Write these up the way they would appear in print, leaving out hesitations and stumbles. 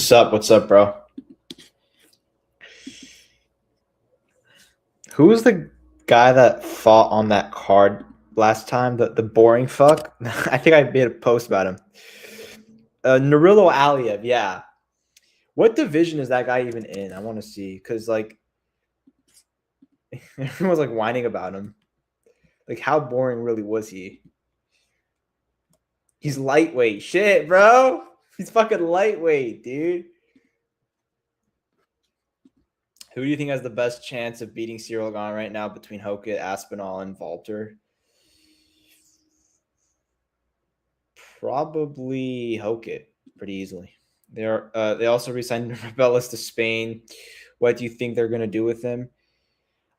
What's up? What's up, bro? Who was the guy that fought on that card last time? The boring fuck? I think I made a post about him. Narillo Aliev, yeah. What division is that guy even in? I want to see, because like everyone's like whining about him. Like, how boring really was he? He's lightweight. Shit, bro. He's fucking lightweight, dude. Who do you think has the best chance of beating Cyril Gane right now between Hokit, Aspinall, and Walter? Probably Hokit pretty easily. They also re-signed Rebellis to Spain. What do you think they're gonna do with him?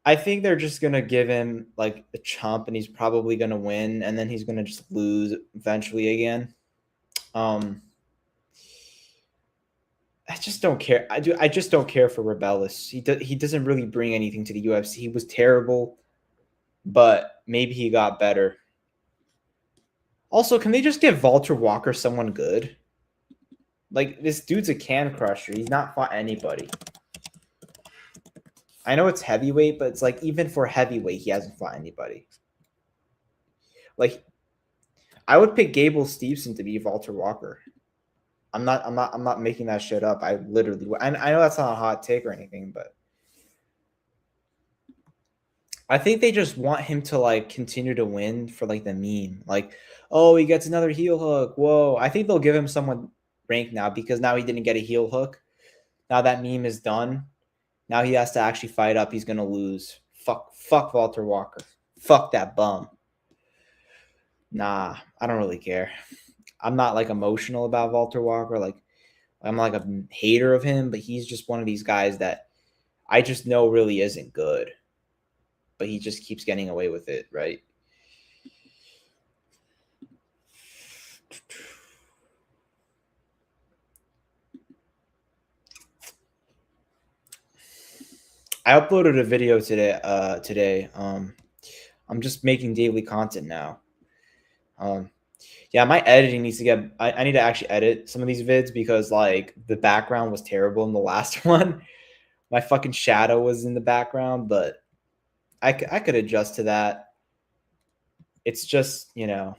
I think they're just gonna give him like a chump, and he's probably gonna win, and then he's gonna just lose eventually again. I just don't care. I just don't care for Rebellis. He doesn't really bring anything to the UFC. He was terrible, but maybe he got better. Also, can they just give Walter Walker someone good? Like, this dude's a can crusher. He's not fought anybody. I know it's heavyweight, but it's like, even for heavyweight, he hasn't fought anybody. Like, I would pick Gable Stevenson to be Walter Walker. I'm not making that shit up. I literally, I know that's not a hot take or anything, but I think they just want him to like continue to win for like the meme. Like, oh, he gets another heel hook. Whoa. I think they'll give him someone ranked now, because now he didn't get a heel hook. Now that meme is done. Now he has to actually fight up. He's gonna lose. Fuck Walter Walker. Fuck that bum. Nah, I don't really care. I'm not like emotional about Walter Walker. Like, I'm like a hater of him, but he's just one of these guys that I just know really isn't good. But he just keeps getting away with it, right? I uploaded a video today. I'm just making daily content now. Yeah, my editing needs to get. I need to actually edit some of these vids, because like the background was terrible in the last one. My fucking shadow was in the background, but I could adjust to that. It's just, you know,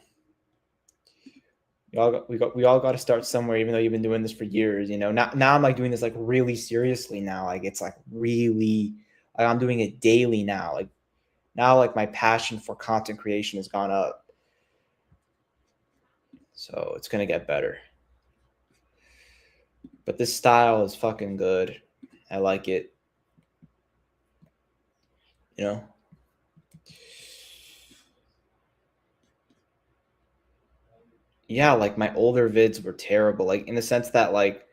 we all got to start somewhere, even though you've been doing this for years. You know, now I'm like doing this like really seriously now. Like, it's like really, like, I'm doing it daily now. Like, now, like, my passion for content creation has gone up. So it's going to get better. But this style is fucking good. I like it. You know? Yeah, like, my older vids were terrible. Like, in the sense that, like,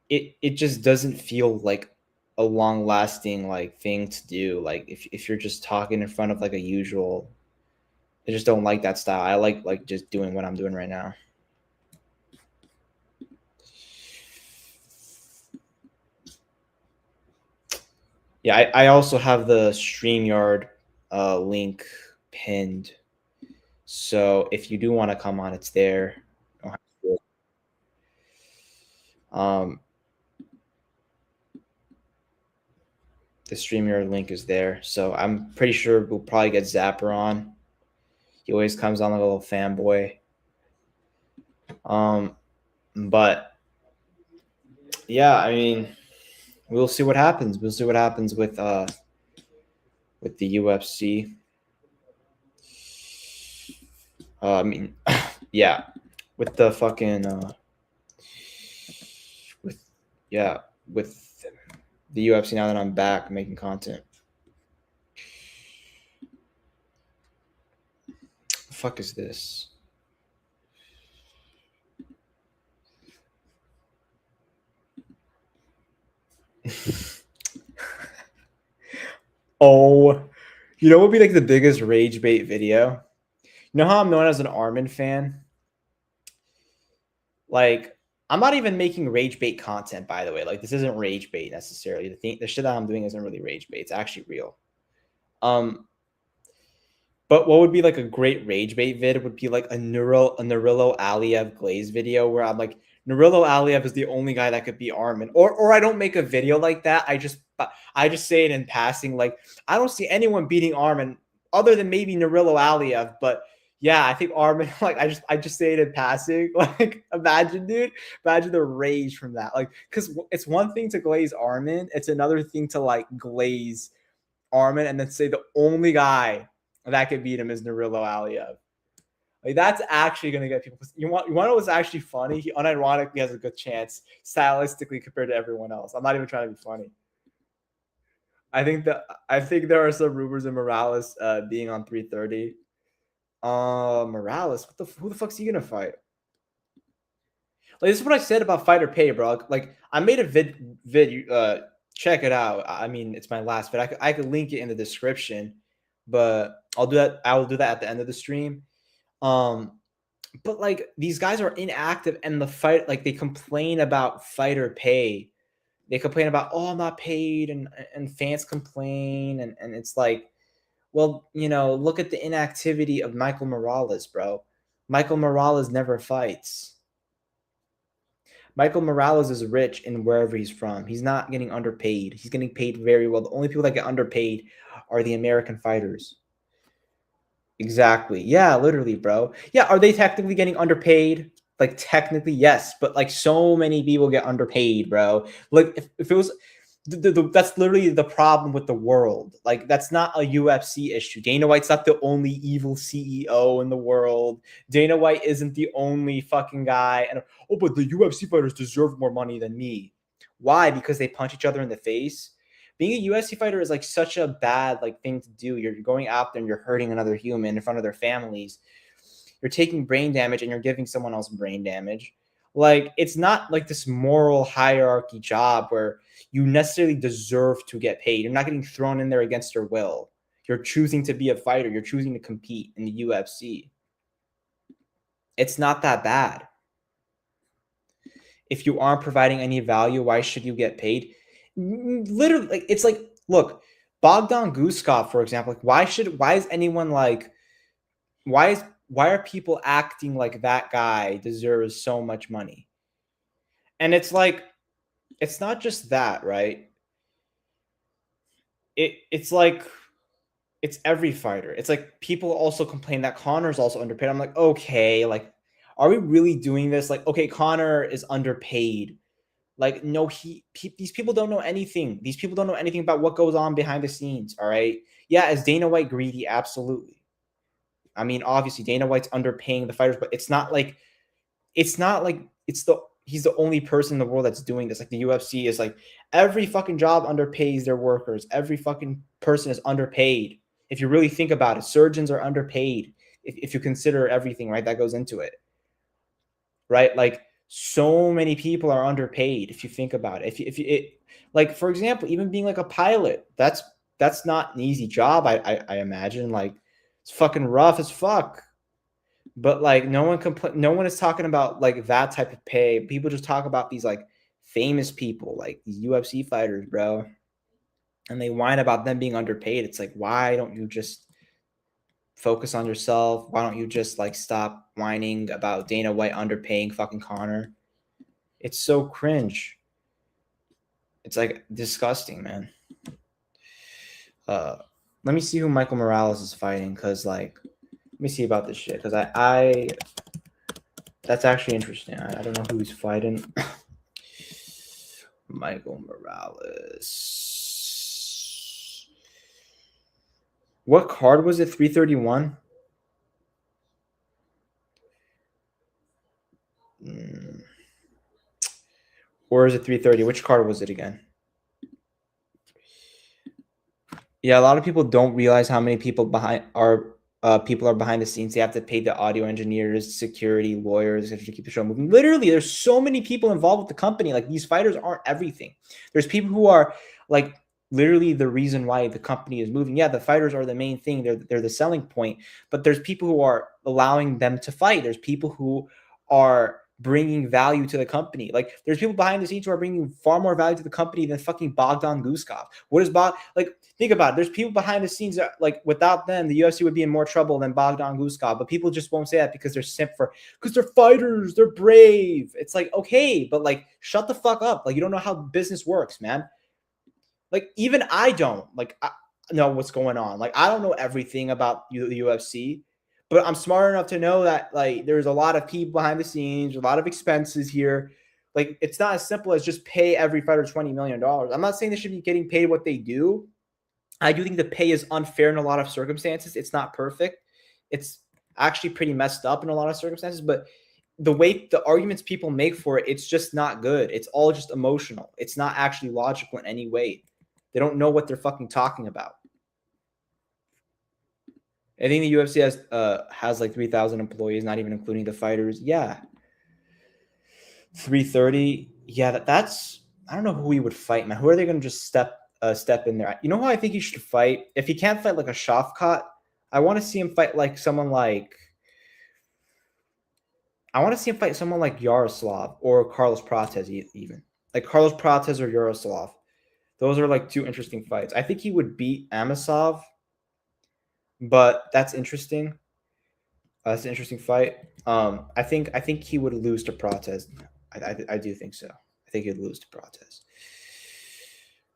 it just doesn't feel like a long-lasting, like, thing to do. Like, if you're just talking in front of, like, a usual... I just don't like that style. I like just doing what I'm doing right now. Yeah, I also have the StreamYard link pinned. So if you do want to come on, it's there. The StreamYard link is there. So I'm pretty sure we'll probably get Zapper on. He always comes on like a little fanboy. But yeah, I mean, we'll see what happens. We'll see what happens with the UFC. I mean, yeah, with the fucking with the UFC, now that I'm back making content. The fuck is this? Oh, you know what would be like the biggest rage bait video? You know how I'm known as an Armin fan? Like, I'm not even making rage bait content, by the way. Like, this isn't rage bait necessarily. The shit that I'm doing isn't really rage bait. It's actually real. But what would be like a great rage bait vid would be like a Narillo Aliev Glaze video, where I'm like Nurullo Aliev is the only guy that could beat Armin. Or I don't make a video like that. I just say it in passing. Like, I don't see anyone beating Armin other than maybe Nurullo Aliev. But yeah, I think Armin, like, I just say it in passing. Like, imagine, dude. Imagine the rage from that. Like, because it's one thing to glaze Armin, it's another thing to like glaze Armin and then say the only guy that could beat him is Nurullo Aliev. Like, that's actually going to get people. You want to know what's actually funny? He unironically has a good chance stylistically compared to everyone else. I'm not even trying to be funny. I think there are some rumors of Morales being on 330. Morales, who the fuck's he gonna fight? Like, this is what I said about fighter pay, bro. Like, I made a vid. Check it out. I mean, it's my last vid. I could link it in the description, but I'll do that. I will do that at the end of the stream. But like, these guys are inactive, and the fight, like, they complain about fighter pay. They complain about, oh, I'm not paid, and fans complain, and it's like, well, you know, look at the inactivity of Michael Morales, bro. Michael Morales never fights. Michael Morales is rich in wherever he's from. He's not getting underpaid. He's getting paid very well. The only people that get underpaid are the American fighters. Exactly. Yeah, literally, bro. Yeah, are they technically getting underpaid? Like, technically, yes, but like, so many people get underpaid, bro. Like, if it was that's literally the problem with the world. Like, that's not a UFC issue. Dana White's not the only evil CEO in the world. Dana White isn't the only fucking guy. And oh, but the UFC fighters deserve more money than me. Why? Because they punch each other in the face. Being a UFC fighter is like such a bad like thing to do. You're going out there and you're hurting another human in front of their families. You're taking brain damage and you're giving someone else brain damage. Like, it's not like this moral hierarchy job where you necessarily deserve to get paid. You're not getting thrown in there against your will. You're choosing to be a fighter. You're choosing to compete in the UFC. It's not that bad. If you aren't providing any value, why should you get paid? Literally, like, it's like, look, Bogdan Guskov, for example, like, why is anyone like, why are people acting like that guy deserves so much money? And it's like, it's not just that, right? It's like, it's every fighter. It's like, people also complain that Conor's also underpaid. I'm like, okay, like, are we really doing this? Like, okay, Conor is underpaid. Like, no, these people don't know anything. These people don't know anything about what goes on behind the scenes, all right? Yeah, is Dana White greedy? Absolutely. I mean, obviously, Dana White's underpaying the fighters, but it's not like he's the only person in the world that's doing this. Like, the UFC is like, every fucking job underpays their workers. Every fucking person is underpaid. If you really think about it, surgeons are underpaid. If you consider everything, right, that goes into it, right? Like, so many people are underpaid if you think about it. Like, for example, even being like a pilot, that's not an easy job. I imagine, like, it's fucking rough as fuck. But like, no one is talking about like that type of pay. People just talk about these like famous people, like these UFC fighters, bro. And they whine about them being underpaid. It's like, why don't you just focus on yourself? Why don't you just like stop whining about Dana White underpaying fucking Conor? It's so cringe. It's like disgusting, man. Let me see who Michael Morales is fighting, because like, let me see about this shit, because I that's actually interesting. I don't know who he's fighting. Michael Morales. What card was it? 331? Or is it 330? Which card was it again? Yeah, a lot of people don't realize how many people people are behind the scenes. They have to pay the audio engineers, security, lawyers to keep the show moving. Literally, there's so many people involved with the company. Like, these fighters aren't everything. There's people who are like literally the reason why the company is moving. Yeah, the fighters are the main thing. They're the selling point. But there's people who are allowing them to fight. There's people who are bringing value to the company. Like, there's people behind the scenes who are bringing far more value to the company than fucking Bogdan Guskov. What is like? Think about it. There's people behind the scenes that, like, without them, the UFC would be in more trouble than Bogdan Guskov. But people just won't say that because because they're fighters, they're brave. It's like, okay, but like, shut the fuck up. Like, you don't know how business works, man. Like, even I don't know what's going on. Like, I don't know everything about the UFC, but I'm smart enough to know that, like, there's a lot of people behind the scenes, a lot of expenses here. Like, it's not as simple as just pay every fighter $20 million. I'm not saying they should be getting paid what they do. I do think the pay is unfair in a lot of circumstances. It's not perfect. It's actually pretty messed up in a lot of circumstances, but the arguments people make for it, it's just not good. It's all just emotional. It's not actually logical in any way. They don't know what they're fucking talking about. I think the UFC has like 3,000 employees, not even including the fighters. Yeah. 330. Yeah, that's I don't know who he would fight, man. Who are they going to just step in there? You know who I think he should fight? If he can't fight like a Shafkat, I want to see him fight like someone like Yaroslav or Carlos Prates even. Like Carlos Prates or Yaroslav. Those are like two interesting fights. I think he would beat Amasov, but that's interesting. That's an interesting fight. I think he would lose to Prates. I do think so. I think he'd lose to Prates.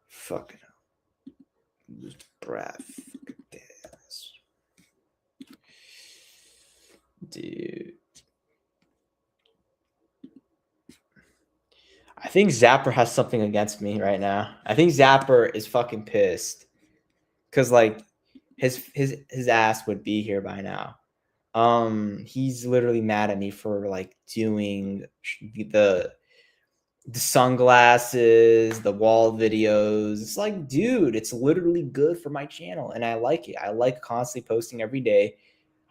Fucking hell. Lose to Prates. Dude. I think Zapper has something against me right now. I think Zapper is fucking pissed. Cause like his ass would be here by now. He's literally mad at me for like doing the sunglasses, the wall videos. It's like, dude, it's literally good for my channel and I like it. I like constantly posting every day.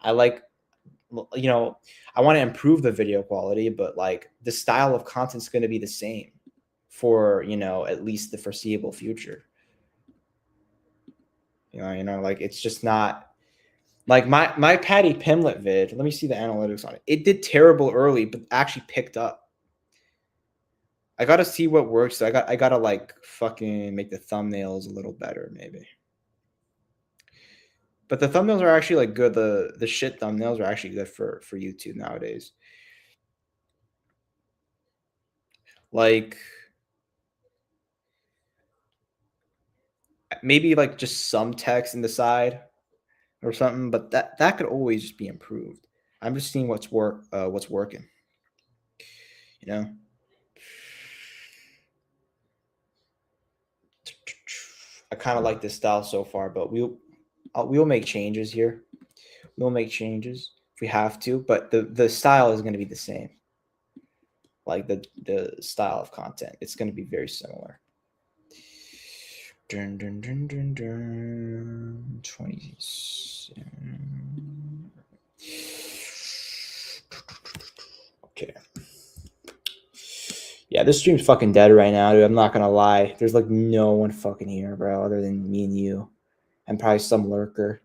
I like, you know, I want to improve the video quality, but like the style of content is going to be the same for, you know, at least the foreseeable future. You know, like it's just not like my Patty Pimlet vid. Let me see the analytics on it. It did terrible early, but actually picked up. I gotta see what works. I gotta like fucking make the thumbnails a little better, maybe. But the thumbnails are actually like good. The shit thumbnails are actually good for YouTube nowadays. Like maybe like just some text in the side or something, but that could always just be improved. I'm just seeing what's working. You know. I kind of like this style so far, but we'll make changes here. We'll make changes if we have to, but the style is going to be the same. Like the style of content, it's going to be very similar. Dun, dun, dun, dun, dun. 27. Okay. Yeah, this stream's fucking dead right now, dude. I'm not gonna lie. There's like no one fucking here, bro, other than me and you. And probably some lurker.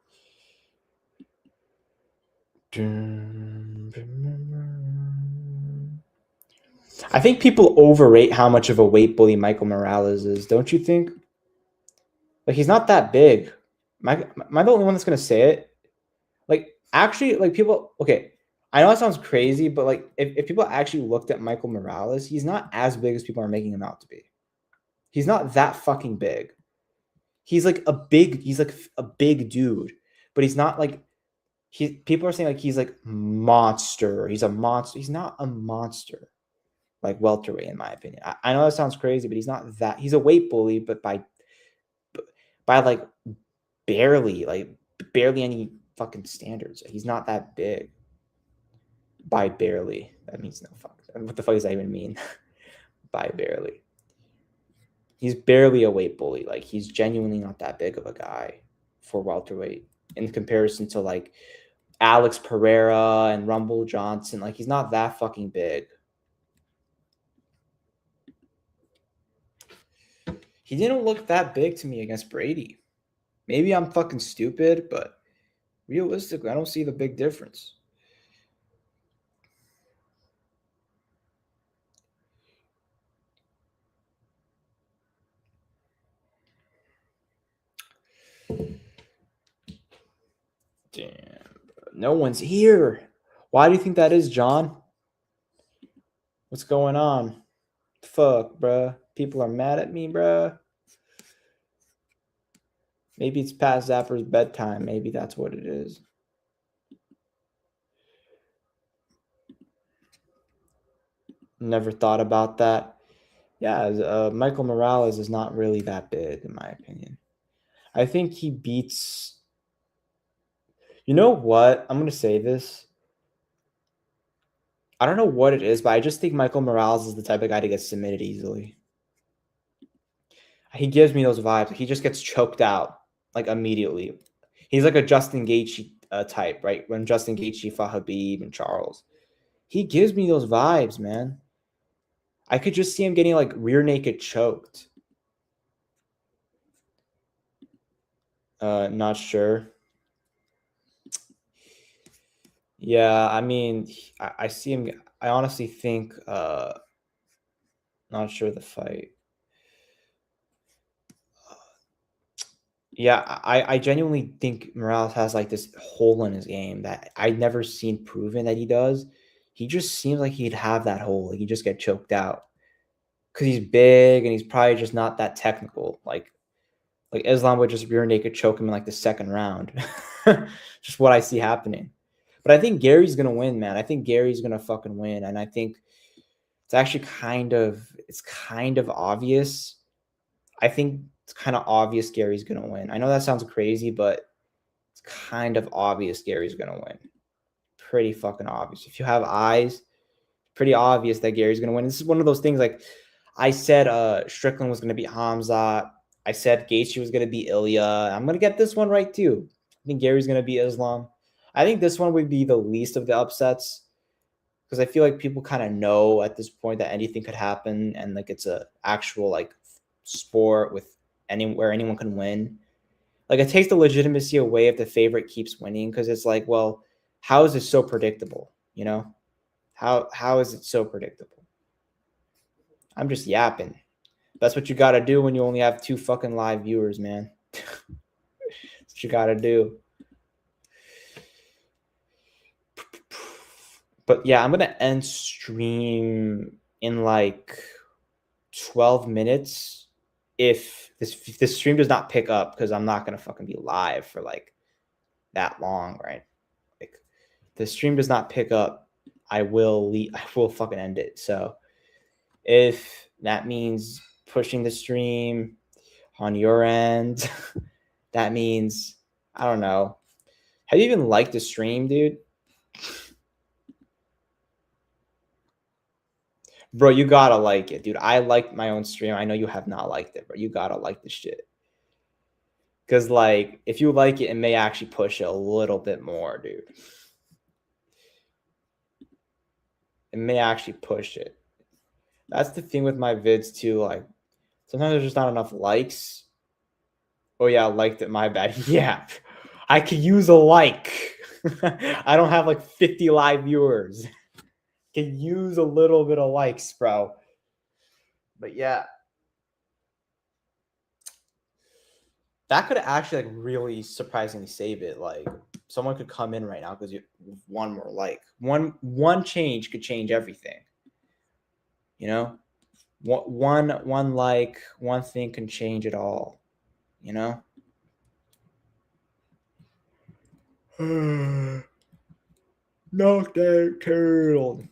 I think people overrate how much of a weight bully Michael Morales is, don't you think? Like, he's not that big. Am I the only one that's gonna say it? Like, actually, like people, okay, I know that sounds crazy, but like if people actually looked at Michael Morales, he's not as big as people are making him out to be. He's not that fucking big. He's like a big dude, but he's not like people are saying like he's like monster. He's a monster. He's not a monster like welterweight, in my opinion. I know that sounds crazy, but he's not that. He's a weight bully, but by like barely any fucking standards. He's not that big. By barely. That means no fuck. What the fuck does that even mean? By barely. He's barely a weight bully. Like, he's genuinely not that big of a guy for welterweight in comparison to like Alex Pereira and Rumble Johnson. Like, he's not that fucking big. He didn't look that big to me against Brady. Maybe I'm fucking stupid, but realistically, I don't see the big difference. No one's here. Why do you think that is, John? What's going on? Fuck, bruh. People are mad at me, bruh. Maybe it's past Zapper's bedtime. Maybe that's what it is. Never thought about that. Yeah, Michael Morales is not really that big, in my opinion. I think he beats... You know what? I'm going to say this. I don't know what it is, but I just think Michael Morales is the type of guy to get submitted easily. He gives me those vibes. He just gets choked out, like, immediately. He's like a Justin Gaethje type, right? When Justin Gaethje fought Khabib and Charles. He gives me those vibes, man. I could just see him getting, like, rear naked choked. Not sure. Yeah, I mean, I see him. I honestly think, not sure the fight. Yeah, I genuinely think Morales has like this hole in his game that I've never seen proven that he does. He just seems like he'd have that hole. Like he just get choked out because he's big and he's probably just not that technical. Like Islam would just rear naked choke him in like the second round. Just what I see happening. But I think Gary's gonna win, man. I think Gary's gonna fucking win, and I think it's actually kind of obvious. I think it's kind of obvious Gary's gonna win. I know that sounds crazy, but it's kind of obvious Gary's gonna win. Pretty fucking obvious. If you have eyes, pretty obvious that Gary's gonna win. This is one of those things like I said Strickland was gonna beat Hamza. I said Gaethje was gonna beat Ilya. I'm gonna get this one right too. I think Gary's gonna beat Islam. I think this one would be the least of the upsets because I feel like people kind of know at this point that anything could happen and like it's a actual like sport with where anyone can win. Like it takes the legitimacy away if the favorite keeps winning because it's like, well, how is it so predictable? You know, how is it so predictable? I'm just yapping. That's what you got to do when you only have 2 fucking live viewers, man. That's what you got to do. But yeah, I'm going to end stream in like 12 minutes if this stream does not pick up because I'm not going to fucking be live for like that long, right? Like the stream does not pick up, I will fucking end it. So if that means pushing the stream on your end, that means, I don't know. Have you even liked the stream, dude? Bro, you gotta like it, dude. I liked my own stream. I know you have not liked it, but you gotta like the shit. Because, like, if you like it, it may actually push it a little bit more, dude. It may actually push it. That's the thing with my vids, too. Like, sometimes there's just not enough likes. Oh, yeah, I liked it. My bad. Yeah. I could use a like. I don't have, like, 50 live viewers. Can use a little bit of likes, bro. But, yeah. That could actually like really surprisingly save it. Like someone could come in right now because you one more like one change could change everything. You know, one like one thing can change it all. You know. Knock that turtle.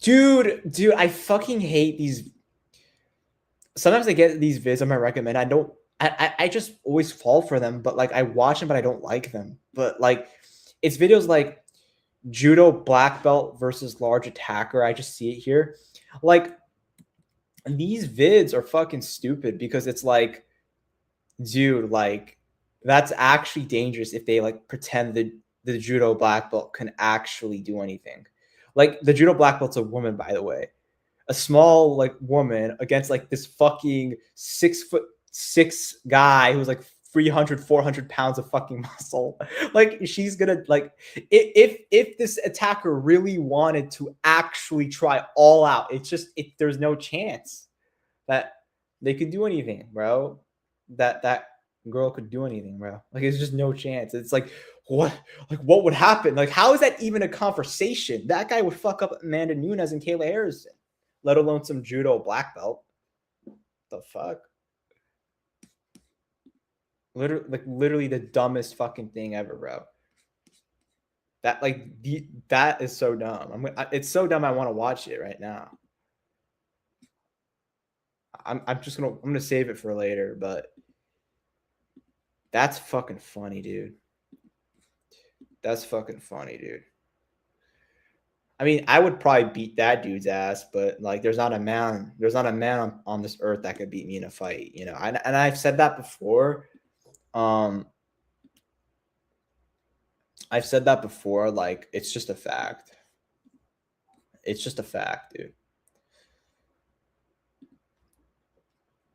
Dude, I fucking hate these. Sometimes I get these vids on my recommend. I just always fall for them, but like I watch them, but I don't like them. But like it's videos like judo black belt versus large attacker. I just see it here. Like these vids are fucking stupid because it's like, dude, like that's actually dangerous if they like pretend that the judo black belt can actually do anything. Like the judo black belt's a woman, by the way. A small like woman against like this fucking 6'6" guy who's like 300, 400 pounds of fucking muscle. Like she's gonna like if this attacker really wanted to actually try all out, it's just there's no chance that they could do anything, bro. That girl could do anything, bro. Like, it's just no chance. It's like, what would happen? Like, how is that even a conversation? That guy would fuck up Amanda Nunes and Kayla Harrison, let alone some judo black belt. The fuck? Literally the dumbest fucking thing ever, bro. That is so dumb. It's so dumb. I want to watch it right now. I'm gonna save it for later, but that's fucking funny, dude. That's fucking funny, dude. I mean, I would probably beat that dude's ass, but like, there's not a man on this earth that could beat me in a fight, you know. And I've said that before. I've said that before. Like, it's just a fact. It's just a fact, dude.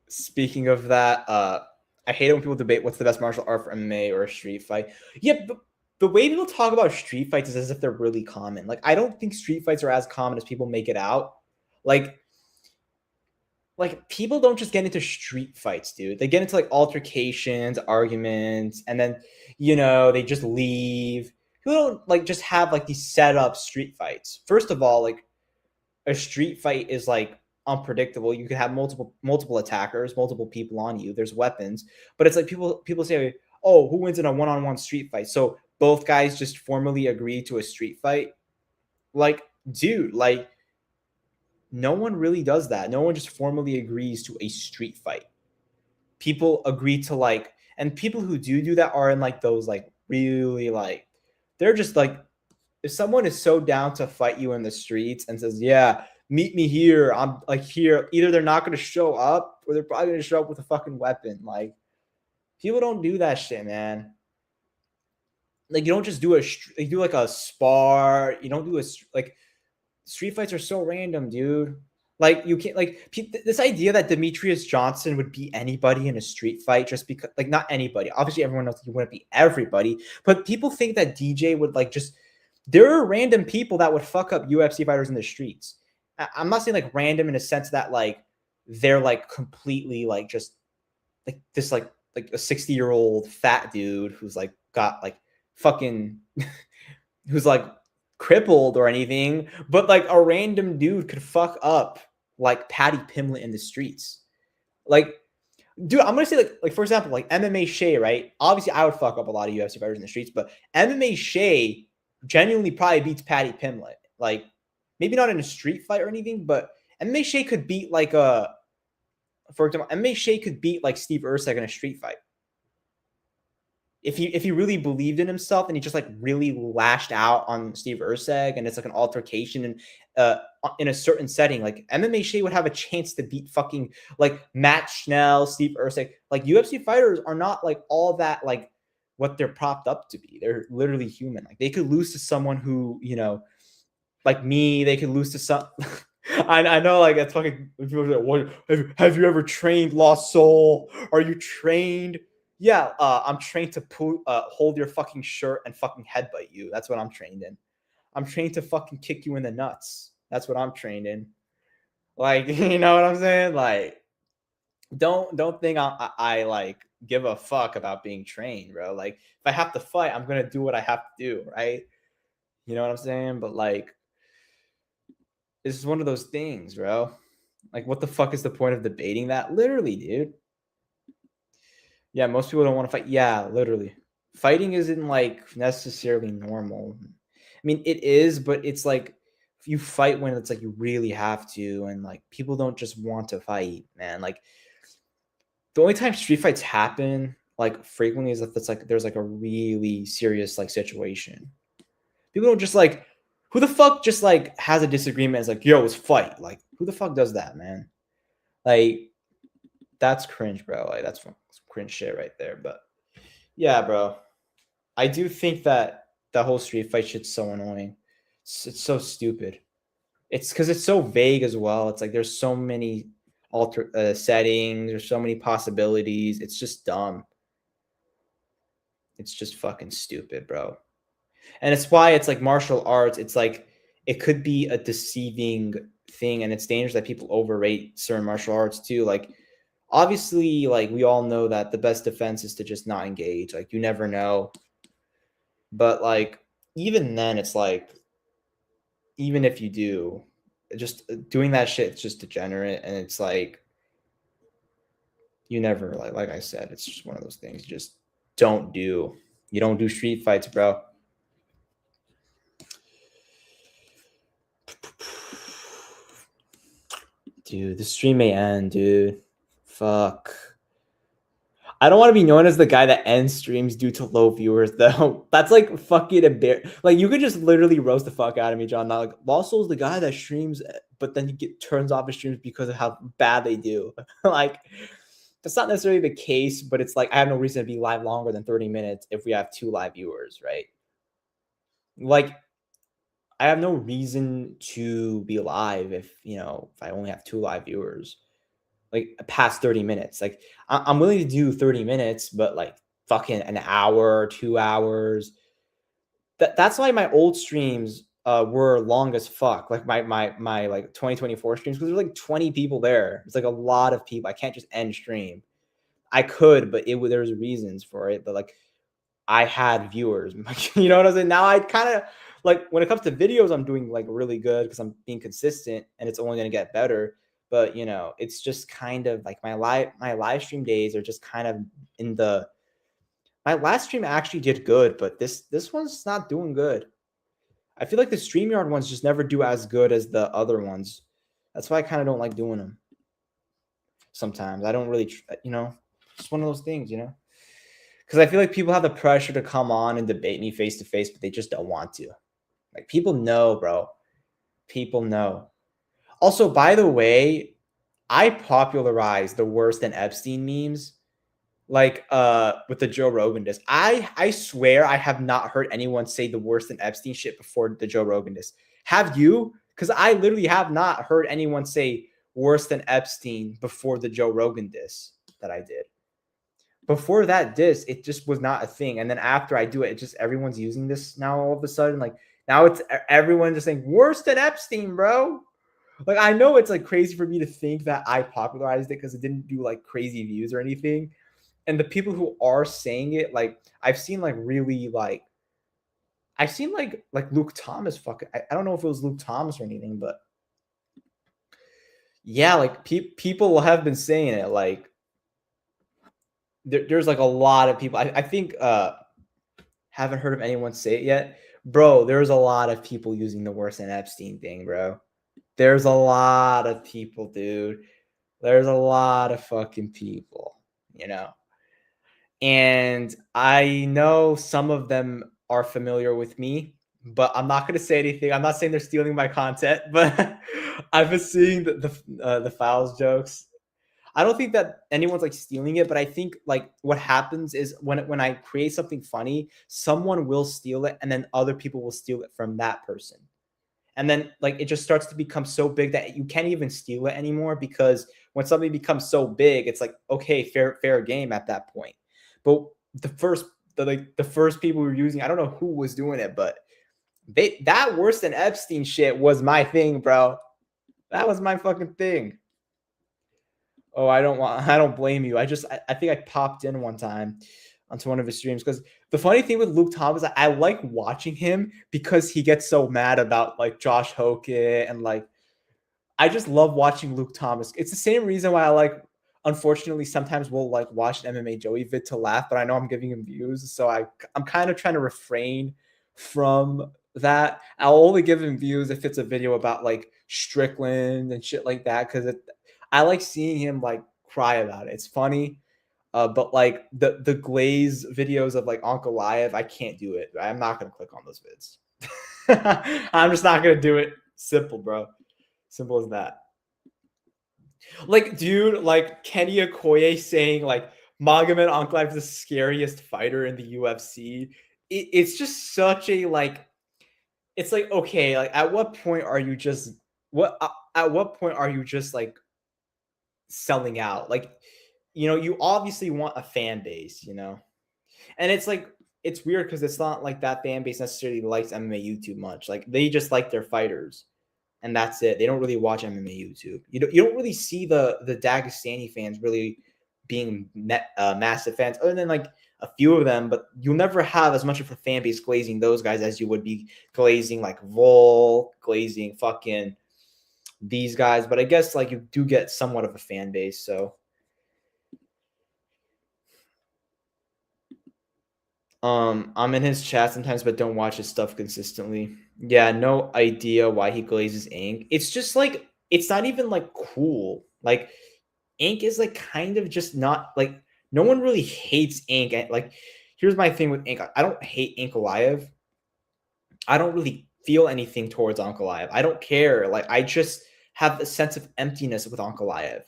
Speaking of that, I hate it when people debate what's the best martial art for MMA or a street fight. Yeah, but the way people talk about street fights is as if they're really common. Like, I don't think street fights are as common as people make it out. Like people don't just get into street fights, dude. They get into like altercations, arguments, and then, you know, they just leave. People don't like just have like these set up street fights. First of all, like, a street fight is like unpredictable. You could have multiple attackers, multiple people on you. There's weapons, but it's like people say, "Oh, who wins in a one-on-one street fight?" So both guys just formally agree to a street fight. Like, dude, like, no one really does that. No one just formally agrees to a street fight. People agree to like, and people who do that are in like those like really like, they're just like, if someone is so down to fight you in the streets and says, "Yeah, meet me here," I'm like, here, either they're not going to show up or they're probably going to show up with a fucking weapon. Like, people don't do that shit, man. Like, you don't just do you do like a spar. You don't do like, street fights are so random, dude. Like, you can't, like, this idea that Demetrius Johnson would beat anybody in a street fight just because, like, not anybody. Obviously, everyone knows he wouldn't beat everybody, but people think that DJ would like just. There are random people that would fuck up UFC fighters in the streets. I'm not saying like random in a sense that like they're like completely like just like this like a 60-year-old fat dude who's like got like fucking who's like crippled or anything, but like a random dude could fuck up like Patty Pimlet in the streets. Like, dude, I'm gonna say like for example, like MMA Shea, right? Obviously, I would fuck up a lot of UFC fighters in the streets, but MMA Shea genuinely probably beats Patty Pimlet. Like, maybe not in a street fight or anything, but MMA Shea could beat like for example, MMA Shea could beat like Steve Erceg in a street fight. If he really believed in himself and he just like really lashed out on Steve Erceg and it's like an altercation and in a certain setting, like MMA Shea would have a chance to beat fucking like Matt Schnell, Steve Erceg. Like, UFC fighters are not like all that like what they're propped up to be. They're literally human. Like, they could lose to someone who, you know, like me. They could lose to some. I know, like, that's fucking. What have you ever trained Lost Soul? Are you trained? Yeah, I'm trained to hold your fucking shirt and fucking headbutt you. That's what I'm trained in. I'm trained to fucking kick you in the nuts. That's what I'm trained in. Like, you know what I'm saying? Like, don't think I like give a fuck about being trained, bro. Like, if I have to fight, I'm gonna do what I have to do, right? You know what I'm saying? But like, this is one of those things, bro. Like, what the fuck is the point of debating that? Literally, dude. Yeah, most people don't want to fight. Yeah, literally. Fighting isn't like necessarily normal. I mean, it is, but it's like you fight when it's like you really have to, and like people don't just want to fight, man. Like, the only time street fights happen like frequently is if it's like there's like a really serious like situation. People don't just like, who the fuck just like has a disagreement and is like, yo, let's fight. Like, who the fuck does that, man? Like, that's cringe, bro. Like, that's some cringe shit right there. But yeah, bro, I do think that that whole street fight shit's so annoying. It's so stupid. It's because it's so vague as well. It's like there's so many settings. There's so many possibilities. It's just dumb. It's just fucking stupid, bro. And it's why it's like martial arts. It's like it could be a deceiving thing, and it's dangerous that people overrate certain martial arts too. Like, Obviously, like we all know that the best defense is to just not engage. Like you never know. But like even then, it's like even if you do, just doing that shit, it's just degenerate, and it's like you never like I said, it's just one of those things you just don't do. You don't do street fights, bro. Dude, the stream may end, dude. Fuck. I don't want to be known as the guy that ends streams due to low viewers, though. That's like fucking embarrassing. Like you could just literally roast the fuck out of me, John. Not like LostSoul's the guy that streams, but then he turns off his streams because of how bad they do. Like that's not necessarily the case, but it's like I have no reason to be live longer than 30 minutes if we have 2 live viewers, right? Like I have no reason to be live if if I only have 2 live viewers. Like past 30 minutes. Like I'm willing to do 30 minutes, but like fucking an hour, 2 hours. That's why my old streams were long as fuck. Like my like 2024 streams, because there's like 20 people there. It's like a lot of people. I can't just end stream. I could, but there's reasons for it. But like I had viewers. You know what I'm saying? Now I kind of like when it comes to videos, I'm doing like really good because I'm being consistent and it's only gonna get better. But it's just kind of like my live stream days are just kind of in the my last stream actually did good, but this one's not doing good. I feel like the StreamYard ones just never do as good as the other ones. That's why I kind of don't like doing them. Sometimes I don't really, just one of those things, because I feel like people have the pressure to come on and debate me face to face, but they just don't want to. Like people know, bro. People know. Also, by the way, I popularized the worse than Epstein memes, like with the Joe Rogan disc. I swear I have not heard anyone say the worse than Epstein shit before the Joe Rogan disc. Have you? Because I literally have not heard anyone say worse than Epstein before the Joe Rogan disc that I did. Before that disc, it just was not a thing. And then after I do it, just everyone's using this now all of a sudden. Like now it's everyone just saying worse than Epstein, bro. Like I know it's like crazy for me to think that I popularized it because it didn't do like crazy views or anything. And the people who are saying it, like I've seen like really like I've seen like Luke Thomas fucking I don't know if it was Luke Thomas or anything, but yeah, like people have been saying it. Like there's like a lot of people. I think haven't heard of anyone say it yet. Bro, there's a lot of people using the worse than Epstein thing, bro. There's a lot of people, dude. There's a lot of fucking people, And I know some of them are familiar with me, but I'm not going to say anything. I'm not saying they're stealing my content, but I've been seeing the Files jokes. I don't think that anyone's like stealing it, but I think like what happens is when I create something funny, someone will steal it, and then other people will steal it from that person. And then like it just starts to become so big that you can't even steal it anymore, because when something becomes so big, it's like, okay, fair game at that point. But the first people who were using, I don't know who was doing it, but that worse than Epstein shit was my thing, bro. That was my fucking thing. Oh, I don't blame you. I think I popped in one time onto one of his streams, because the funny thing with Luke Thomas, I like watching him because he gets so mad about like Josh Hoke, and like I just love watching Luke Thomas. It's the same reason why I like, unfortunately, sometimes we'll like watch an MMA Joey vid to laugh, but I know I'm giving him views, so I'm kind of trying to refrain from that. I'll only give him views if it's a video about like Strickland and shit like that, because I like seeing him like cry about it. It's funny. But like the Glaze videos of like ANKALAEV, I can't do it. I'm not gonna click on those vids. I'm just not gonna do it. Simple, bro. Simple as that. Like, dude, like Kenny Okoye saying like Magomed Ankalaev is the scariest fighter in the UFC. It's just such a like. It's like, okay, like at what point are you just at what point are you just like selling out? Like, you obviously want a fan base, and it's like it's weird because it's not like that fan base necessarily likes MMA YouTube much. Like they just like their fighters. and that's it. They don't really watch MMA YouTube. You don't really see the Dagestani fans really being massive fans, other than like a few of them. But you'll never have as much of a fan base glazing those guys as you would be glazing like Volk, glazing fucking these guys. But I guess like you do get somewhat of a fan base. So I'm in his chat sometimes, but don't watch his stuff consistently. Yeah, no idea why he glazes ink. It's just like it's not even like cool. Like ink is like kind of just not like no one really hates ink. Like here's my thing with ink. I don't hate ANKALAEV. I don't really feel anything towards ANKALAEV. I don't care. Like I just have a sense of emptiness with ANKALAEV.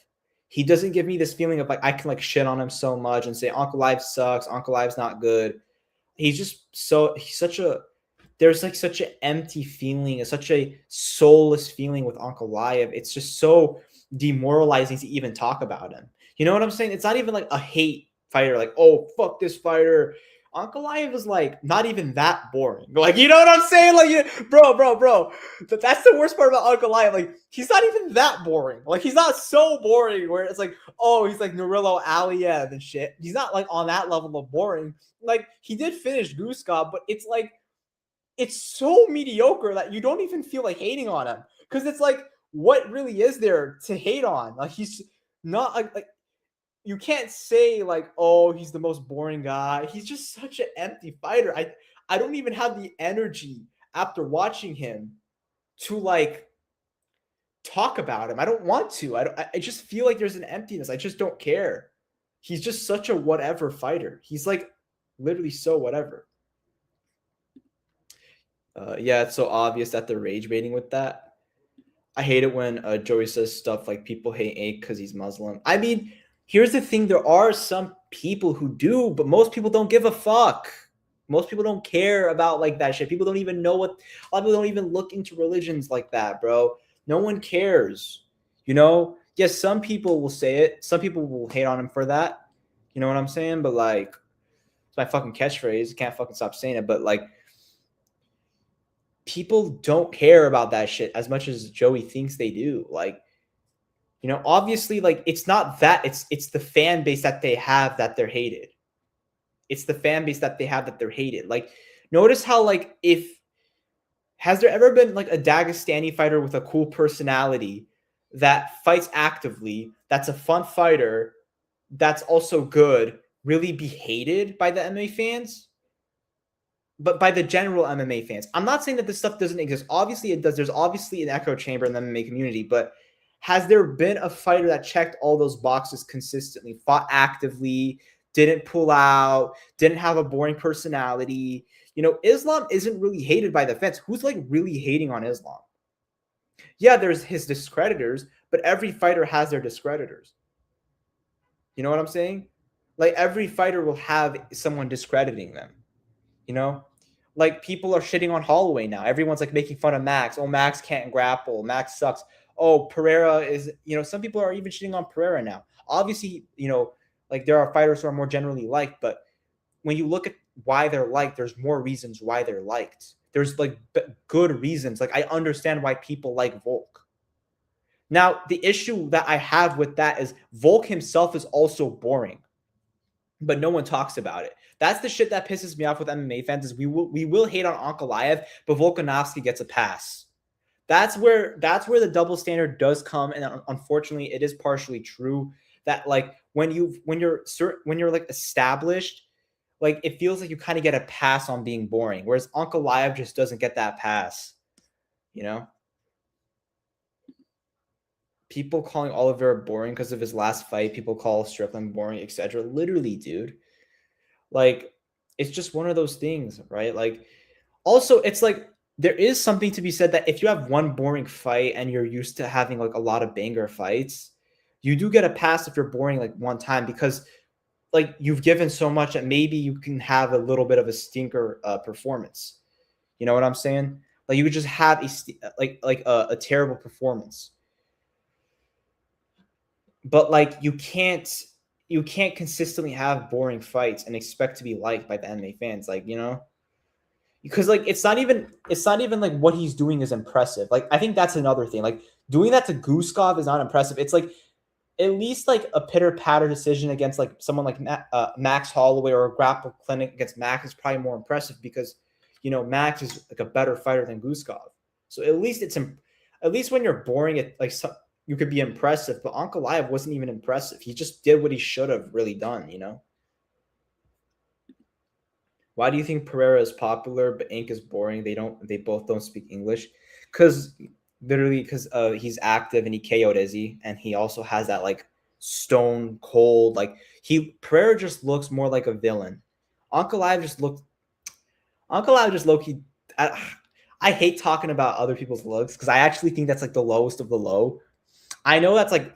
He doesn't give me this feeling of like I can like shit on him so much and say ANKALAEV sucks, ANKALAEV's not good. He's such a there's like such an empty feeling, such a soulless feeling with ANKALAEV. It's just so demoralizing to even talk about him. You know what I'm saying? It's not even like a hate fighter, like, oh fuck this fighter. ANKALAEV is like not even that boring. Like, you know what I'm saying? Like, bro. That's the worst part about ANKALAEV. Like, he's not even that boring. Like, he's not so boring where it's like, oh, he's like Nurilo Aliyev and shit. He's not like on that level of boring. Like, he did finish Guskov, but it's like it's so mediocre that you don't even feel like hating on him, because it's like, what really is there to hate on? Like, he's not like you can't say like, oh, he's the most boring guy. He's just such an empty fighter. I don't even have the energy after watching him to like talk about him. I don't want to. I just feel like there's an emptiness. I just don't care. He's just such a whatever fighter. He's like literally so whatever. Yeah, it's so obvious that they're rage baiting with that. I hate it when Joey says stuff like people hate Ake because he's Muslim. I mean, here's the thing. There are some people who do, but most people don't give a fuck. Most people don't care about like that shit. People don't even know what, a lot of people don't even look into religions like that, bro. No one cares. You know? Yes, some people will say it. Some people will hate on him for that. You know what I'm saying? But like, it's my fucking catchphrase. Can't fucking stop saying it. But like, people don't care about that shit as much as Joey thinks they do. Like, you know, obviously, like, it's not that, it's the fan base that they have that they're hated. It's the fan base that they have that they're hated. Like, notice how, like, has there ever been like a Dagestani fighter with a cool personality that fights actively, that's a fun fighter, that's also good, really be hated by the MMA fans? But by the general MMA fans. I'm not saying that this stuff doesn't exist. Obviously, it does. There's obviously an echo chamber in the MMA community, but has there been a fighter that checked all those boxes consistently, fought actively, didn't pull out, didn't have a boring personality? You know, Islam isn't really hated by the fans. Who's like really hating on Islam? Yeah, there's his discreditors, but every fighter has their discreditors. You know what I'm saying? Like, every fighter will have someone discrediting them. You know, like, people are shitting on Holloway now. Everyone's like making fun of Max. Oh, Max can't grapple. Max sucks. Oh, Pereira is, you know, some people are even shitting on Pereira now. Obviously, you know, like, there are fighters who are more generally liked, but when you look at why they're liked, there's more reasons why they're liked. There's like good reasons. Like, I understand why people like Volk. Now, the issue that I have with that is Volk himself is also boring, but no one talks about it. That's the shit that pisses me off with MMA fans, is we will hate on ANKALAEV, but Volkanovski gets a pass. That's where the double standard does come, and unfortunately, it is partially true that like when you're like established, like, it feels like you kind of get a pass on being boring, whereas ANKALAEV just doesn't get that pass. You know, people calling Oliveira boring because of his last fight. People call Strickland boring, etc. Literally, dude. Like, it's just one of those things, right? Like, also, it's like there is something to be said that if you have one boring fight and you're used to having like a lot of banger fights, you do get a pass if you're boring like one time, because like you've given so much that maybe you can have a little bit of a stinker performance. You know what I'm saying? Like, you could just have a terrible performance, but like you can't consistently have boring fights and expect to be liked by the MMA fans. Like, you know, because like it's not even like what he's doing is impressive. Like I think that's another thing. Like doing that to Guskov is not impressive. It's like at least like a pitter patter decision against like someone like Max Holloway or a grapple clinic against Max is probably more impressive because Max is like a better fighter than Guskov. So at least at least when you're boring it like you could be impressive. But Ankalaev wasn't even impressive. He just did what he should have really done. Why do you think Pereira is popular but Ink is boring? They both don't speak English. Because he's active and he KO'd Izzy, and he also has that like stone cold Pereira just looks more like a villain. Ankalaev just low-key. I hate talking about other people's looks because I actually think that's like the lowest of the low. I know that's like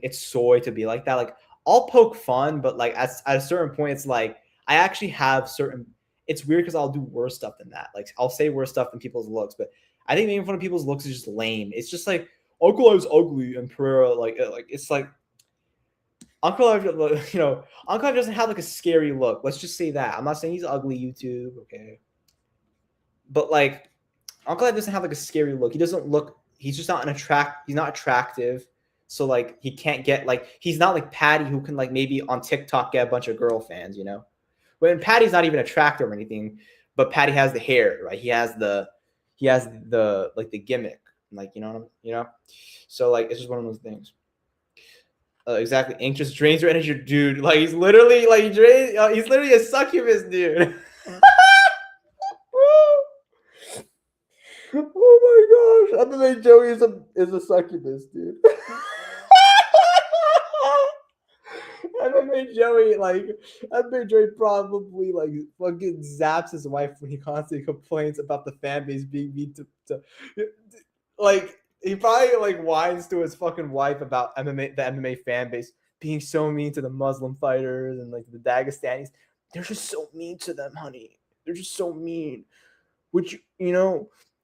it's soy to be like that. Like I'll poke fun, but like at a certain point, it's like I actually have certain. It's weird because I'll do worse stuff than that. Like I'll say worse stuff than people's looks, but I think making fun of people's looks is just lame. It's just like Ankalaev's ugly and Pereira like it's like Ankalaev. Ankalaev doesn't have like a scary look. Let's just say that. I'm not saying he's ugly. YouTube, okay, but like Ankalaev doesn't have like a scary look. He doesn't look. He's just not he's not attractive. So like he can't get he's not like Patty who can like maybe on TikTok get a bunch of girl fans, When Patty's not even attractive or anything, but Patty has the hair, right? He has the like the gimmick, So like it's just one of those things. Exactly. Ink just drains your energy, dude. Like he's literally he's literally a succubus, dude. Oh my gosh! MMA Joey is a succubus, dude. MMA Joey probably like fucking zaps his wife when he constantly complains about the fan base being mean to like he probably like whines to his fucking wife about the MMA fan base being so mean to the Muslim fighters and like the Dagestanis. They're just so mean to them, honey. They're just so mean. Would you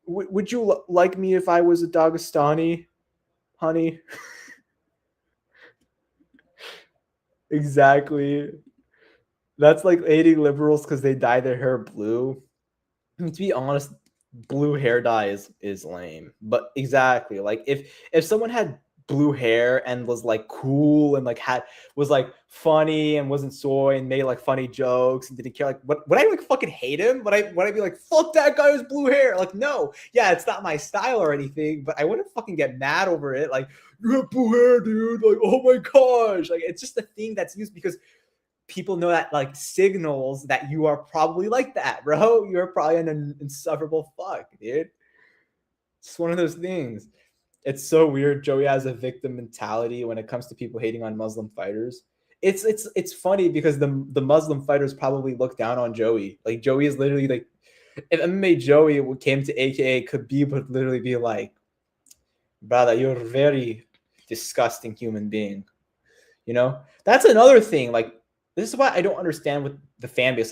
would you like me if I was a Dagestani, honey? Exactly. That's like hating liberals because they dye their hair blue. I mean, to be honest, blue hair dye is lame. But exactly, like if someone had blue hair and was like cool and like was like funny and wasn't soy and made like funny jokes and didn't care, like would I like fucking hate him? Would I be like, fuck that guy with blue hair? Like no, yeah, it's not my style or anything, but I wouldn't fucking get mad over it. Like you have blue hair, dude. Like oh my gosh, like it's just a thing that's used because people know that like signals that you are probably like that, bro. You're probably an insufferable fuck, dude. It's one of those things. It's so weird. Joey has a victim mentality when it comes to people hating on Muslim fighters. It's funny because the Muslim fighters probably look down on Joey. Like Joey is literally like, if MMA Joey came to AKA Khabib would literally be like, brother, you're a very disgusting human being. That's another thing. Like this is why I don't understand with the fan base.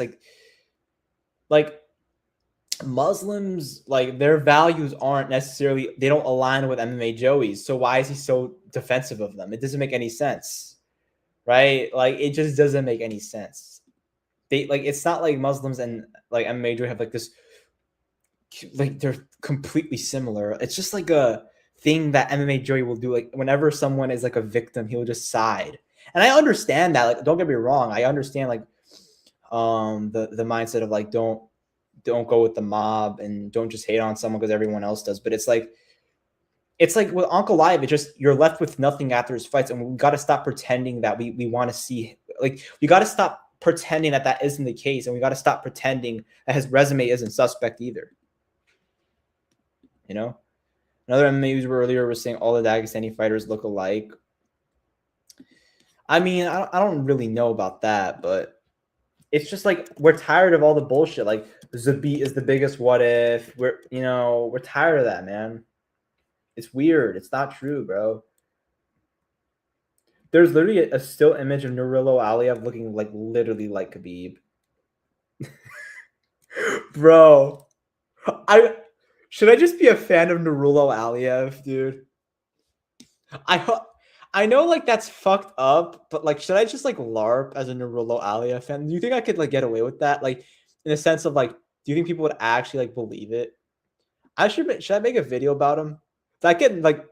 Like Muslims, like their values aren't necessarily, they don't align with MMA Joey's. So why is he so defensive of them? It doesn't make any sense, right? Like it just doesn't make any sense. It's not like Muslims and like MMA Joey have like this, like they're completely similar. It's just like a thing that MMA Joey will do. Like whenever someone is like a victim, he'll just side. And I understand that. Like, don't get me wrong. I understand like the mindset of like don't go with the mob and don't just hate on someone because everyone else does. But it's like with Ankalaev, it just you're left with nothing after his fights, and we got to stop pretending that we want to see. Like we got to stop pretending that isn't the case, and we got to stop pretending that his resume isn't suspect either. Another MMA user earlier was saying all the Dagestani fighters look alike. I mean, I don't really know about that, but it's just like we're tired of all the bullshit. Like Zabit is the biggest what if. We're tired of that, man. It's weird. It's not true, bro. There's literally a still image of Nurullo Aliyev looking like literally like Khabib. Bro, should I just be a fan of Nurullo Aliyev, dude? I know like that's fucked up, but like should I just like LARP as a Nurullo Aliyev fan? Do you think I could like get away with that? Like in the sense of like Do you think people would actually like believe it? Should I make a video about him? I get like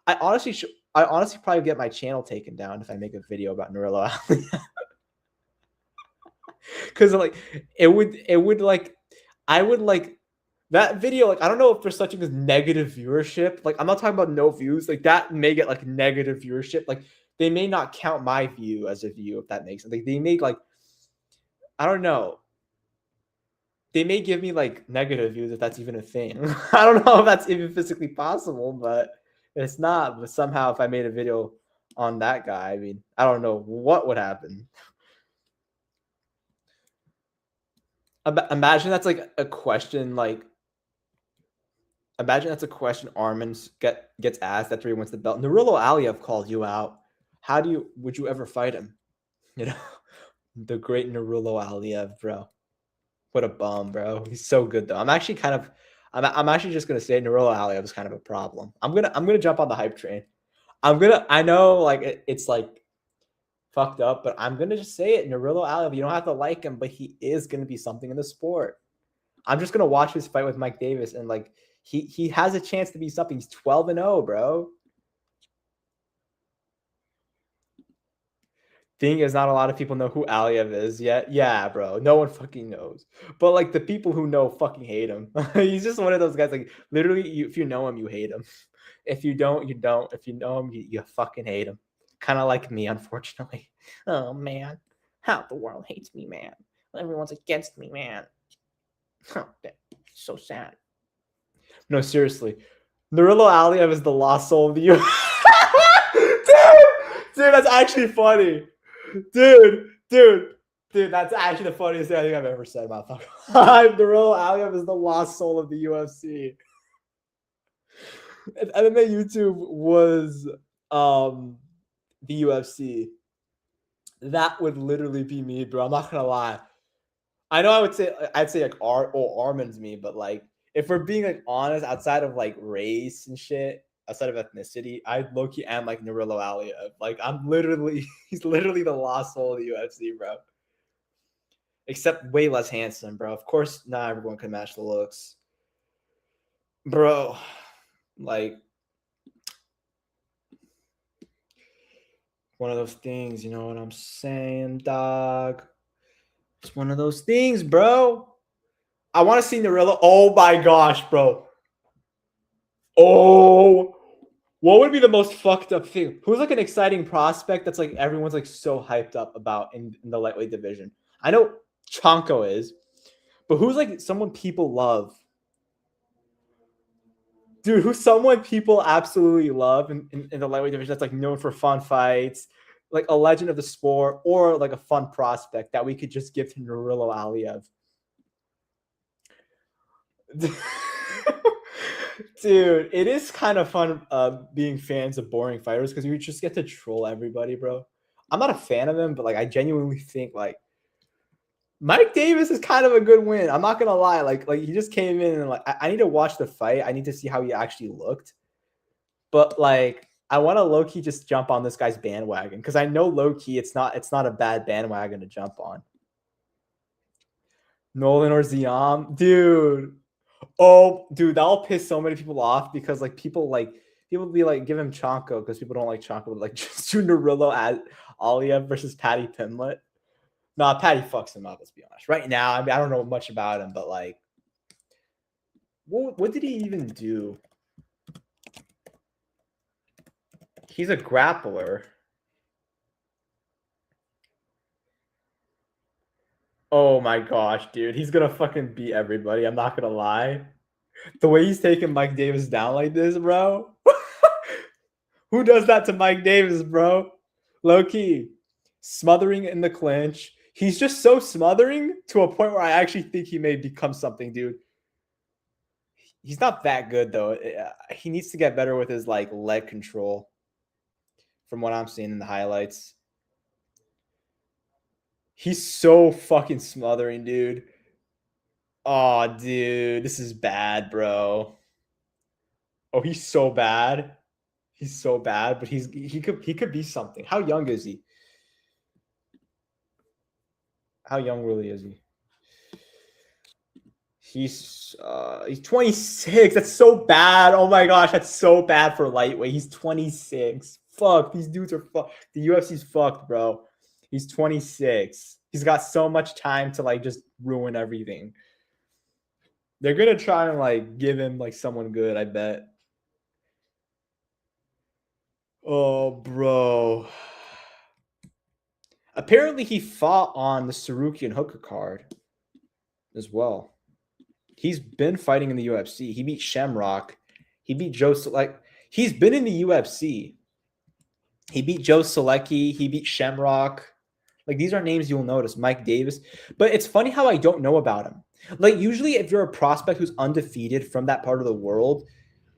I honestly probably get my channel taken down if I make a video about Nurullo Aliev. Because like it would like I would like that video, like I don't know if there's such a thing as negative viewership. Like I'm not talking about no views, like that may get like negative viewership. Like they may not count my view as a view, if that makes sense. Like they may like I don't know. They may give me like negative views if that's even a thing. I don't know if that's even physically possible, but it's not. But somehow if I made a video on that guy, I mean, I don't know what would happen. Imagine that's like a question, like imagine that's a question Armin's gets asked after he wins the belt. Nurullo Aliev called you out. Would you ever fight him? You know, the great Nurullo Aliev, bro. What a bum, bro. He's so good though. I'm actually just gonna say Nurullo Aliev is kind of a problem. I'm gonna jump on the hype train. I know like it's like fucked up, but I'm gonna just say it. Nurullo Aliev, you don't have to like him, but he is gonna be something in the sport. I'm just gonna watch his fight with Mike Davis, and like he has a chance to be something. He's 12-0, bro. Thing is, not a lot of people know who Aliev is yet. Yeah, bro. No one fucking knows. But like the people who know fucking hate him. He's just one of those guys. Like literally, if you know him, you hate him. If you don't, you don't. If you know him, you fucking hate him. Kind of like me, unfortunately. Oh man, how the world hates me, man. Everyone's against me, man. So sad. No, seriously. Nurullo Aliev is the lost soul of the U. Dude, that's actually funny. Dude, that's actually the funniest thing I think I've ever said about fucking Nurullo Aliev is the lost soul of the UFC. If MMA YouTube was the UFC, that would literally be me, bro. I'm not gonna lie. I know I'd say like Armin's me, but like if we're being like honest, outside of like race and shit, outside of ethnicity, I low-key am like Nurullo Aliev. Like he's literally the lost soul of the UFC, bro. Except way less handsome, bro. Of course, not everyone can match the looks, bro. Like one of those things, you know what I'm saying, dog? It's one of those things, bro. I want to see Nurullo. Oh my gosh, bro. Oh, what would be the most fucked up thing? Who's like an exciting prospect that's like everyone's like so hyped up about in the lightweight division? I know CHANCO is, but who's like someone people love? Dude, who's someone people absolutely love in the lightweight division that's like known for fun fights, like a legend of the sport, or like a fun prospect that we could just give to Nurullo Aliev? Dude, it is kind of fun being fans of boring fighters because you just get to troll everybody, bro. I'm not a fan of him, but like I genuinely think like Mike Davis is kind of a good win. I'm not gonna lie. Like he just came in and like I need to watch the fight. I need to see how he actually looked. But like I want to low key just jump on this guy's bandwagon because I know low key it's not a bad bandwagon to jump on. Nolan or Ziam, dude. Oh, dude, that'll piss so many people off because like people be like give him CHANCO because people don't like CHANCO, but like just do Nurullo at Aliev versus Patty Pimlet. Nah, Patty fucks him up. Let's be honest. Right now, I mean, I don't know much about him, but like, what did he even do? He's a grappler. Oh my gosh, dude, he's gonna fucking beat everybody. I'm not gonna lie. The way he's taking Mike Davis down like this, bro. Who does that to Mike Davis, bro? Low key, smothering in the clinch. He's just so smothering to a point where I actually think he may become something, dude. He's not that good though. He needs to get better with his like leg control. From what I'm seeing in the highlights, he's so fucking smothering, dude. Oh, dude, this is bad, bro. Oh, he's so bad. He's so bad, but he could be something. How young is he? How young really is he? He's 26. That's so bad. Oh my gosh, that's so bad for lightweight. He's 26. Fuck, these dudes are fucked. The UFC's fucked, bro. He's 26. He's got so much time to like just ruin everything. They're gonna try and like give him like someone good, I bet. Oh, bro. Apparently, he fought on the Sarukian Hooker card as well. He's been fighting in the UFC. He beat Shamrock. He beat Joe Select. He's been in the UFC. He beat Joe Selecki. He beat Shamrock. Like, these are names you'll notice. Mike Davis. But it's funny how I don't know about him. Like, usually if you're a prospect who's undefeated from that part of the world,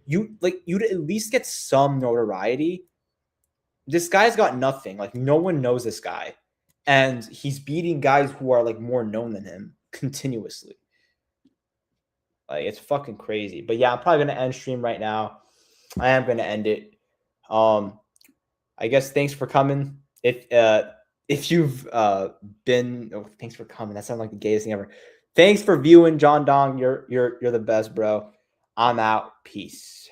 you'd at least get some notoriety. This guy's got nothing. Like, no one knows this guy. And he's beating guys who are like more known than him continuously. Like, it's fucking crazy. But yeah, I'm probably gonna end stream right now. I am gonna end it. I guess thanks for coming. If you've been thanks for coming. That sounds like the gayest thing ever. Thanks for viewing, John Dong. You're the best, bro. I'm out. Peace.